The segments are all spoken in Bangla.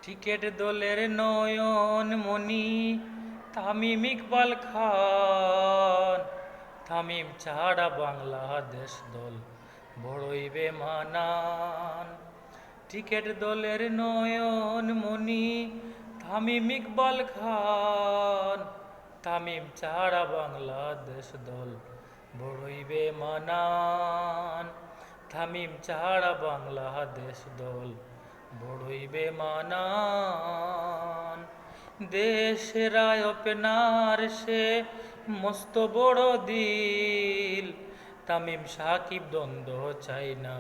ক্রিকেট দলের নয়ন মণি তামিম ইকবাল খান। তামিম ছাড়া বাংলাদেশ দল বড়ই বেমানান। ক্রিকেট দলের নয়ন মণি তামিম ইকবাল খান। তামিম ছাড়া বাংলাদেশ দল বড়ই বেমানান। তামিম ছাড়া বাংলাদেশ দল বড়ই বেমানান। দেশের ওপেনার সে মস্ত বড় দিল। তামিম সাকিব দ্বন্দ্ব চাই না,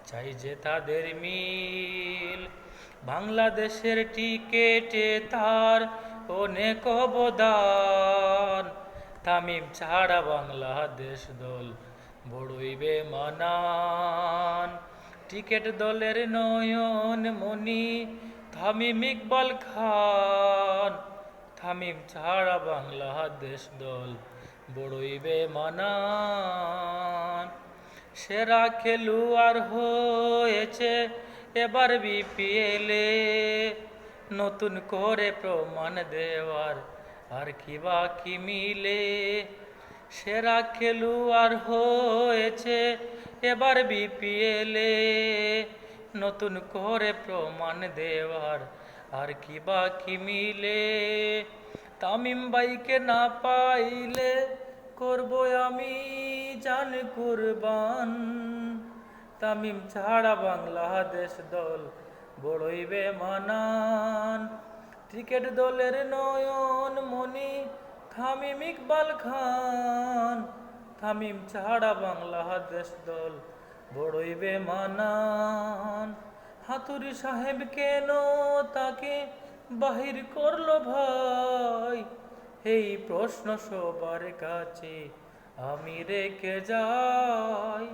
চাই যে তাদের মিল। বাংলাদেশের ক্রিকেটে তার অনেক অবদান। তামিম ছাড়া বাংলাদেশ দল বড়ই বেমানান। ক্রিকেট দলের নয়ন মণি তামিম ইকবাল খান। তামিম ছাড়া বাংলাদেশ দল বড়ই বেমানান। সেরা খেলোয়াড় হয়েছে এবার বিপিএলে, নতুন করে প্রমাণ দেওয়ার আর কি বাকি মিলে। সেরা খেলোয়াড় হয়েছে এবার বিপিএলে, নতুন করে প্রমাণ দেওয়ার আর কি বাকি মিলে। তামিম ভাইকে না পাইলে করব আমি জান কুরবান। তামিম ছাড়া বাংলাদেশ দল বড়ই বেমানান। ক্রিকেট দলের নয়ন মণি তামিম ইকবাল খান। তামিম ছাড়া বাংলাদেশ দল বড়ই বেমানান। হাতুড়ি সাহেব কেন তাকে বাহির করলো ভাই, এই প্রশ্ন সবার কাছে আমি রেখে যাই।